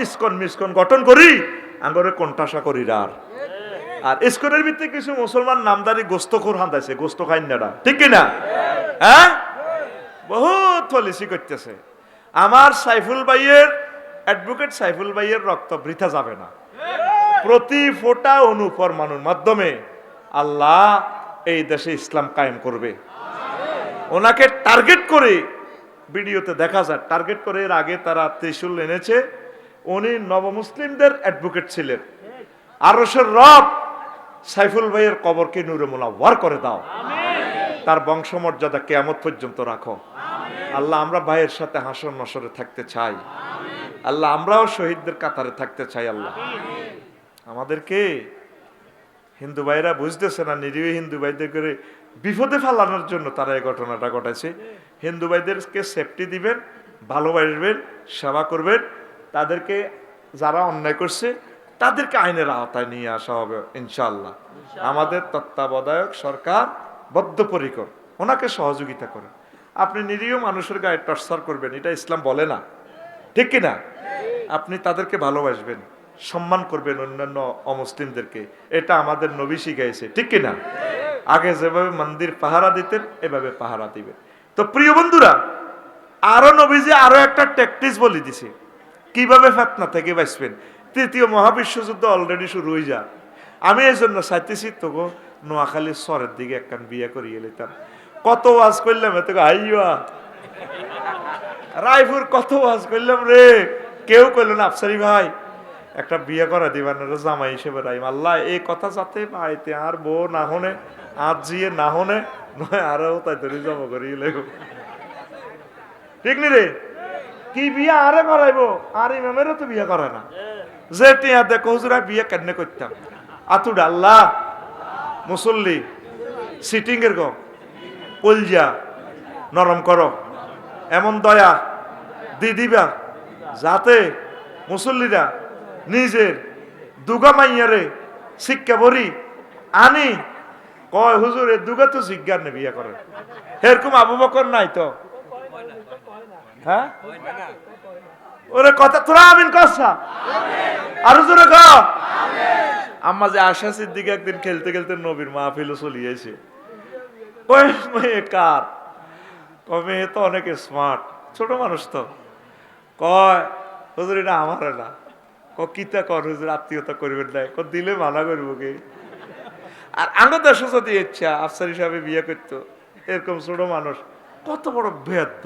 ISKCON মিসকন গঠন করি আঙ্গরে কোনটাশা করি আর ইসকনের ভিতরে কিছু মুসলমান নামদারি গোস্তখোর হান্দাইছে, গোস্ত খাইন না, ঠিক কিনা? হ্যাঁ, বহুত পলিসি করতেছে। আমার সাইফুল ভাইয়ের, অ্যাডভোকেট সাইফুল ভাইয়ের রক্ত বৃথা যাবে না। প্রতি ফোঁটা অনুপরমাণুর মাধ্যমে আল্লাহ এই দেশে ইসলাম কায়েম করবে। ওনাকে টার্গেট করে ভিডিওতে দেখা যায়, টার্গেট করে এর আগে তারা ত্রিশূল এনেছে। উনি নবমুসলিমদের অ্যাডভোকেট ছিলেন। আরশের রব সাইফুল ভাইয়ের কবরকে নূরে মুনাওয়ার করে দাও, তার বংশমর্যাদা কিয়ামত পর্যন্ত রাখো। আল্লাহ, আমরা ভাইয়ের সাথে হাসর নসরে থাকতে চাই। আল্লাহ, আমরাও শহীদদের কাতারে থাকতে চাই। আল্লাহ, আমাদেরকে হিন্দু ভাইরা বুঝতেছে না, নিরীহ হিন্দু ভাইদের করে বিপদে ফেলানোর জন্য তারা এই ঘটনাটা ঘটাইছে। হিন্দু ভাইদেরকে সেফটি দিবেন, ভালোবাসবেন, সেবা করবেন। তাদেরকে যারা অন্যায় করছে তাদেরকে আইনের আওতায় নিয়ে আসা হবে ইনশাআল্লাহ। আমাদের তত্ত্বাবধায়ক সরকার বদ্ধপরিকর, ওনাকে সহযোগিতা করেন। আপনি নিরীহ মানুষের গায়ে টর্চার করবেন, এটা ইসলাম বলে না, ঠিক কিনা? আপনি তাদেরকে ভালোবাসবেন, সম্মান করবেন অন্যান্য অমুসলিমদেরকে, এটা আমাদের নবী শিখাইছে, ঠিক কিনা? আগে যেভাবে মন্দির পাহারা দিতেন এভাবে পাহারা দিবেন। তো প্রিয় বন্ধুরা, আরো নবীজি আরো একটা ট্যাকটিক্স বলে দিছে কিভাবে ফিতনা থেকে বাঁচবেন। তৃতীয় মহাবিশ্বযুদ্ধ অলরেডি শুরু হয়ে যায়। আমি এই জন্য চাইতেছি তোকে নোয়াখালীর শহরের দিকে একখান বিয়ে করিয়ে নিতাম। কত ওয়াজ করলাম, এত আইয়া রায়পুর কত ওয়াজ করলাম রে, কেউ কইল না আফসারি ভাই একটা বিয়ে করা দিবেন জামাই হিসেবে রাইম। আল্লাহ, এই কথা যাতে বাড়িতে আর বউ না হনে, আর জিয়ে না হনে, নয় আরো তাই ধরে জমা করিয়ে লেগো, ঠিক নি রে? কি বিয়ে আরে করাইবো? আর ইমামেরও তো বিয়ে করে না। যে টিয়া দেখো হুজুরা বিয়ে কেন করতাম, আতুড আল্লাহ মুসল্লি সিটিং এর গো কলজা নরম করো, এমন দয়া দি দিবা যাতে মুসল্লিরা নিজের দুগা মাইয়ারে শিক্ষা বরি আনি কয় হুজুর এ দুগা তো জিজ্ঞার নে বিয়ে করে। এরকম আবু বকর নাই তো? হ্যাঁ, ওরে কথা তোরা আমিন কসা আর জোরে ক। আম্মা যে আশা সিদ্দিক একদিন খেলতে খেলতে নবীর মাহফিলে চলিয়েছে। ওই মেয়ে কার? মেয়ে তো অনেক স্মার্ট, ছোট মানুষ তো। কয় হুজুর এটা আমার না। কিতা কর হুজুর, আত্মীয়তা করবেন না, দিলে মানা করবো কি? আর আঙ্গ দেশ যদি ইচ্ছা আফসার হিসাবে বিয়ে করতো, এরকম ছোট মানুষ কত বড় ভেদ,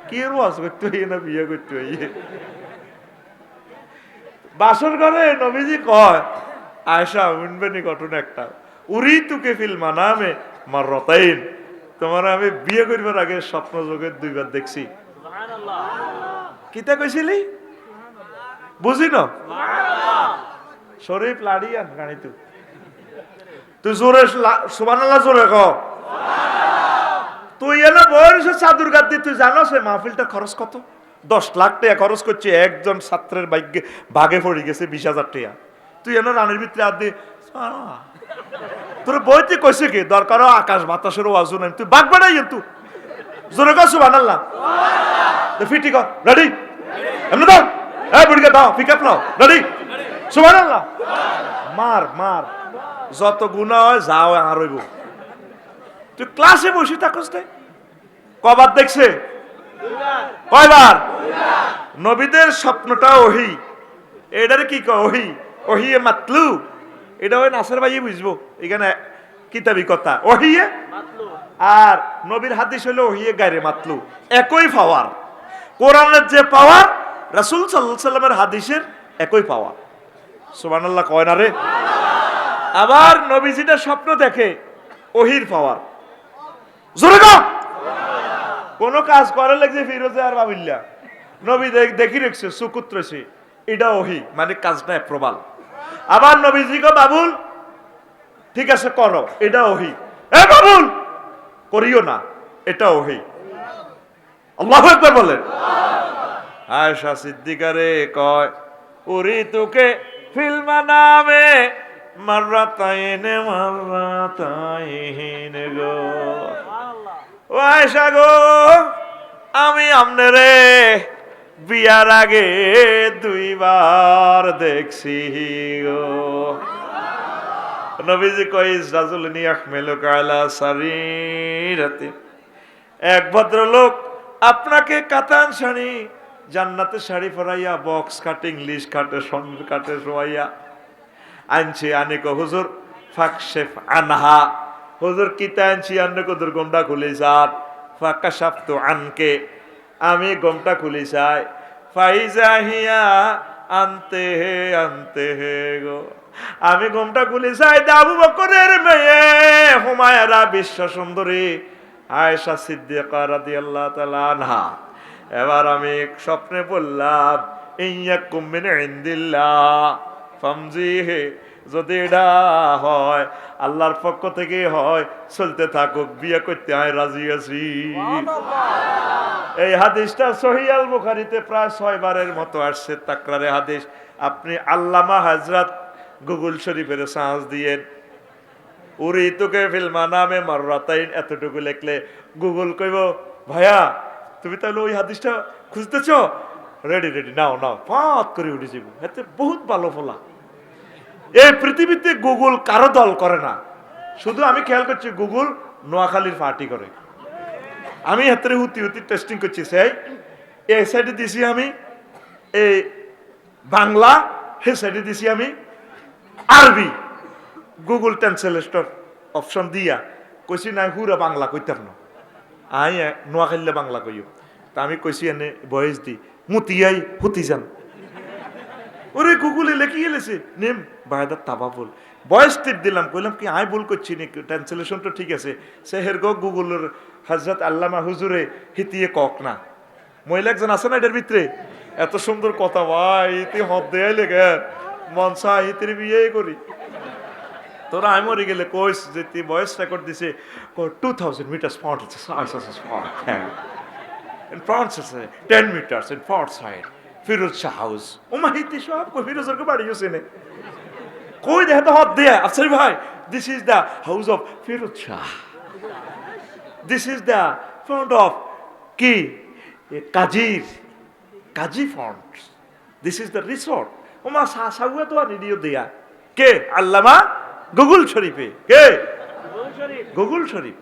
কি ওয়াজ করতে হইয়ে না বিয়ে করতে হইয়ে। বাসর ঘরে নবীজি কয় আয়েশা উনবেনি ঘটনা একটা, উরি তুকে ফিল মানামে মার রতাইন, তোমার আমি বিয়ে করবার আগে স্বপ্ন যোগে 2 বার দেখছি। কিতা কইছিলি বুঝি না? শরীফ লাড়িয়ান গানি তুই জোরে সুবহানাল্লাহ জোরে ক। তুই এনে বয়স চাদুর গাদ দিয়ে তুই জানো সে মাহফিলটা খরচ কত? 10 লাখ টাকা খরচ করছে, একজন ছাত্রের ভাগে পড়ে গেছে 20,000 টাকা। তুই এনে রানের ভিতরে আর দিয়ে তোর বইতে কইছে কি দরকার আকাশ বাতাসের ওয়াজ নাই, তুই বাগ বাড়াই তুই জোরে কর সুবহানাল্লাহ। ফিটি কর, রেডি? এমনি দাও, এই বুড়িকে দাও, পিক আপ নাও, রেডি? সুবহানাল্লাহ। মার মার, যত গুনাহ হয় যাও আর হইব। তুই ক্লাসে বসে থাকস না? কবার দেখছে? কয়বার? নবীদের স্বপ্নটা ওহি, এটারে কি কয়? ওহি, ওহিয়ে মাতলু। এটা ওই নাসের ভাই বুঝবো, এখানে কিতাবি কথা ওহিয়ে মাতলু, আর নবীর হাদিস হলো ওহিয়ে গায়রে মাতলু। একই পাওয়ার, কোরআনের যে পাওয়ার রাসূল সাল্লাল্লাহু আলাইহি সাল্লামের হাদিসের একই পাওয়ার। সুবহানাল্লাহ কয় না রে? আবার নবীজিটা স্বপ্ন দেখে, ওহির পাওয়ার। জোরে কর। কোন কাজ করে লাগছে ফিরোজে আর বাবিল্লা, নবী দেখি রেখছে সুকুত রয়েছে, এটা ওহি, মানে কাজটা অ্যাপ্রুভাল। আবার নবীজি কো বাবুল ঠিক আছে করো, এটা ওহি। এ বাবুল করিও না, এটা ওহি। আল্লাহু আকবার বলেন। আয়েশা সিদ্দিকা রে কয় উরি তুকে ফিল মানামে মাররাতাইন মাররাতাইন গো, ও আয়েশা গো আমি আমনে রে বিয়ার আগে 2 বার দেখছি গো। নবীজি কই রাজুলনি আহমেলুকা আলা সারিরাতি, এক ভদ্রলোক আপনাকে কাতান শাড়ি, জান্নাতের শাড়ি পরাইয়া বক্স কাটে, ইংলিশ কাটে, সন্ধ্যে কাটে শোয়াইয়া আনছে। আনে কো হুজুর ফাকশেফ আনহা, হুজুর কিতা আনছি আন্নে কো দুর্গমটা খুলে যান। ফাকাশাফতু আনকে, আমি গমটা খুলি চাই। ফাইজা হিয়া আনতে হে গো, আমি গমটা খুলি চাই। আবু বকরের মেয়ে হুমায়রা বিশ্ব সুন্দরী আয়েশা সিদ্দিকা রাদিয়াল্লাহু তাআলা আনহা। এবার আমি স্বপ্নে বললাম ইয়াকুম মিন ইনদিল্লাহ ফামজিহি, যদি এটা হয় আল্লাহর পক্ষ থেকে হয় চলতে থাকুক, বিয়ে করতে হয় রাজি আছি। এই হাদিসটা সহিহ আল বুখারীতে প্রায় 6 বারের মতো আসছে, তাকরারে হাদিস। আপনি আল্লামা হযরত গুগল শরীফের সার্চ দিয়েন, উরিতুকে ফিল মানামে মাররাতাইন, এতটুকু লিখলে গুগল কইব ভাইয়া তুমি তাহলে ওই হাদিসটা খুঁজতেছ, রেডি নাও ফাত করে উঠে যাব। এতে বহুত ভালো ফলা। এই পৃথিবীতে গুগল কারো দল করে না, শুধু আমি খেয়াল করছি গুগল নোয়াখালীর পার্টি করে। আমি হাতে হুতি টেস্টিং করছি, সেই এই সাইডে দিছি আমি এই বাংলা, হে সাইডে দিছি আমি আরবি। গুগল ট্রান্সলেটর অপশন দিয়া কইছি না হুরা বাংলা কইতাম না, আই নোয়াখালীলে বাংলা কইও। তা আমি কইছি এনে বয়স দি মুতিয়াই হুতি যান। ওরে গুগলে লেখি গেলেছে নেম বায়দার তাবাবুল, বয়স টিপ দিলাম, কইলাম কি আই ভুল করছি নি, ট্রান্সলেশন তো ঠিক আছে। সেহের গো গুগলের হযরত আল্লামা হুজুরে হিতিয়ে কক না, মহিলা একজন আছে না এটার ভিতরে, এত সুন্দর কথা ভাই, ইতি হদ দেয়াই লেগে মনসা হিতির বিয়ে করি। তোরা আমি মরে গেলে কইস যে তুই বয়স রেকর্ড দিছে 2000 meters front in front 10 meters in front side Firoz Shah house. ও মাহিতি সব কই ফিরোজের কে বাড়ি গেছে নে, কই দেখে তো হাত দেয়া আফসারি ভাই, this is the house of Firoz Shah, this is the front of কি Kazi front, this is the resort. ও মা সাউয়া তো নিডিও দেয়া কে আল্লামা গুগল শরীফে, কে গুগল শরীফ।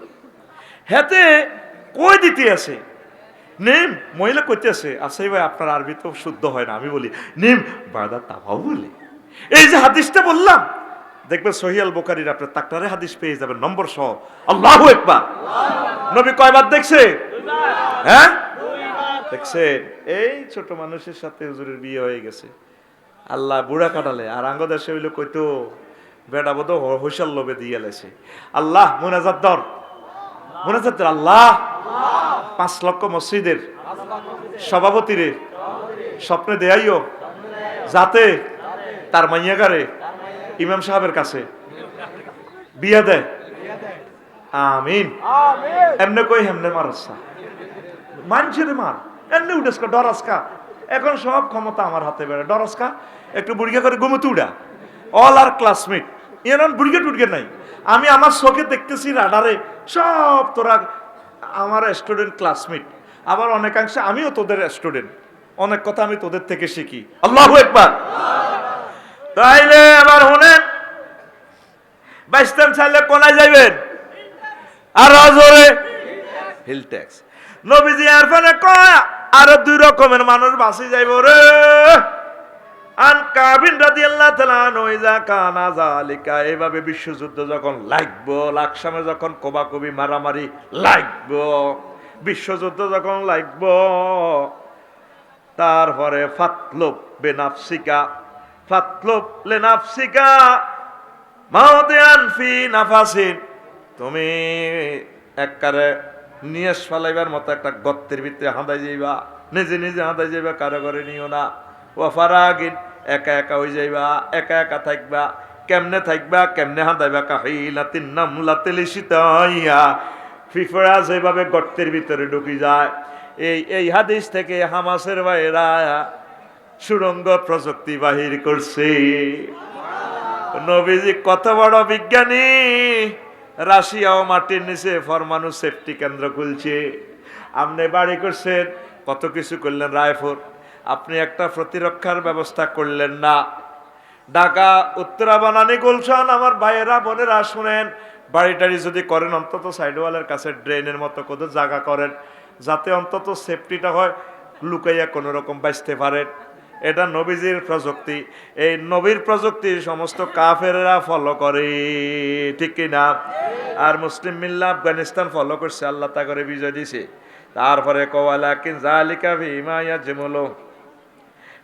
হেতে কই দিতে আছে নেম, মহিলা কইতে আছে আসাই ভাই আপনার আরবি তো শুদ্ধ হয় না। আমি বলি নেম বায়দা তাবাও বলে। এই যে হাদিসটা বললাম দেখবেন সহিহ আল বুখারীর আপনার তাকরারে হাদিস পেয়ে যাবেন নম্বর সহ। আল্লাহু আকবার। নবী কয়বার দেখছে? হ্যাঁ দেখছে। এই ছোট মানুষের সাথে হুজুরের বিয়ে হয়ে গেছে, আল্লাহ বুড়া কাটালে। আর আঙ্গ দেশে হইলে কইতো বেটা বোধ হৈসাল লোভে দিয়ে লেছে। আল্লাহ মুনাজাত দর, মুনাজাত দর। আল্লাহ 5 লক্ষ মসজিদের সভাপতিরে স্বপ্নে দেয়াইও যাতে তার মাইয়াগারে ইমাম সাহেবের কাছে বিয়া দেয়। আমিন। এমনে কই হেমনে মারসা মানছে মার, এমনি উঠেসকা ডরাসকা। এখন সব ক্ষমতা আমার হাতে বেড়ে, ডরাসকা একটু বুড়িয়া করে ঘুমোতে উড়া। অল আর ক্লাসমেট, এরকম বুড়িয়া টুড়িয়া নাই। আমি আমার চোখে দেখতেছি রাডারে সব তোরা আমার স্টুডেন্ট ক্লাসমেট, আবার অনেকাংশে আমিও তোদের স্টুডেন্ট, অনেক কথা আমি তোদের থেকে শিখি। আল্লাহু আকবার। তাইলে এবার শুনেন, বাইস্তান চাইলে কোনায় যাইবেন? আর জোরে হিল ট্যাক্স। নবীজি আর ফলে কয় আরো 2 রকমের মানুষ বাঁচি যাইব রে। আন কাবিন রাদিয়াল্লাহু তাআলা নইজা কানা যালিকা, এইভাবে বিশ্বযুদ্ধ যখন লাগবো, লাকসামে যখন কোবাকুবি মারামারি লাগবো, বিশ্বযুদ্ধ যখন লাগবো, তারপরে ফাতলুব বিনাফসিকা, ফাতলুব লিনাফসিকা মাওদিয়ান ফি নাফাসিন, তুমি একবারে নিয়েস ফালাইবার মতো একটা গর্তের ভিতরে হাঁদাই যাইবা, নিজে নিজে হাঁদাই যাইবা, কারো করে নিও না। ওয়াফারাগিন, একা একা হয়ে যাইবা, একা একা থাকবা। কেমনে থাকবা, কেমনে হাঁদাইবা? কাহিলাতিন নামলাতিল শিতাইয়া, ফিফড়া যেভাবে গর্তের ভিতরে ঢুকি যায়। এই হাদিস থেকে হামাসের ভাইরা সুরঙ্গ প্রযুক্তি বাহির করছে। নবীজি কত বড় বিজ্ঞানী, রাশিয়া ও মাটির নিচে পরমাণু সেফটি কেন্দ্র খুলছে। আপনি বাড়ি করছেন, কত কিছু করলেন, রায়পুর আপনি একটা প্রতিরক্ষার ব্যবস্থা করলেন না। ঢাকা, উত্তরা, বানানী, গুলশান, আমার ভাইয়েরা বোনেরা শুনেন, বাড়িটারি যদি করেন অন্তত সাইডওয়ালের কাছে ড্রেনের মতো কোথাও জায়গা করেন, যাতে অন্তত সেফটিটা হয়, লুকাইয়া কোনো রকম বাঁচতে পারেন। এটা নবীজির প্রযুক্তি। এই নবীর প্রযুক্তি সমস্ত কাফেররা ফলো করে, ঠিক কিনা? আর মুসলিম মিল্লা আফগানিস্তান ফলো করছে, আল্লাহ তা করে বিজয় দিছে। তারপরে কওয়ালাকিন জালিকা ফিমা ইয়াজমুলু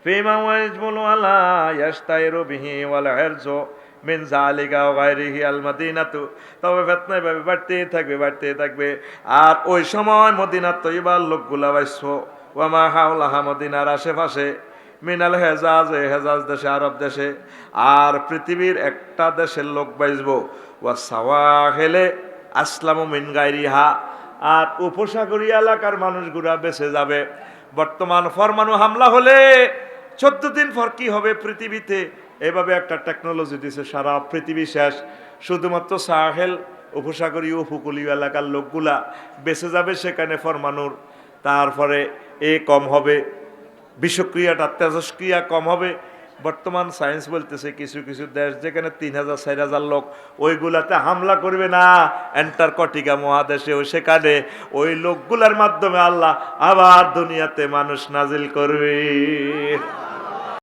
ফিমা ওয়াজমুলু আলা ইয়াস্তাইরু বিহি ওয়াল ইরজু মিন জালিকা ওয়া গায়রিহি আল মাদিনাতু। তবে ফিতনা এভাবে বাড়তেই থাকবে, বাড়তেই থাকবে। আর ওই সময় মদিনা তৈবার লোকগুলা বাইছো ওয়া মা হাওলাহা, মদিনার আশেপাশে, মিনাল হেজাজ, হেজাজ দেশে, আরব দেশে, আর পৃথিবীর একটা দেশের লোক বাইজবো, ওয়া সাওয়াহিলে আসলামু মিন গায়রিহা, আর উপসাগরীয় এলাকার মানুষগুলা বেঁচে যাবে। বর্তমান পরমাণু হামলা হলে 14 দিন পর কি হবে পৃথিবীতে, এভাবে একটা টেকনোলজি দিছে, সারা পৃথিবী শেষ। শুধুমাত্র সাহেল উপসাগরীয় উপকূলীয় এলাকার লোকগুলা বেঁচে যাবে সেখানে পরমাণুর। তারপরে কম হবে, বিষক্রিয়াটা, তেজস্ক্রিয়া কম হবে। বর্তমান সায়েন্স বলতেছে কিছু কিছু দেশ যেখানে 3000 4000 লোক, ওইগুলাতে হামলা করবে না অ্যান্টার্কটিকা মহাদেশে, সেখানে ওই লোকগুলার মাধ্যমে আল্লাহ আবার দুনিয়াতে মানুষ নাজিল করবে।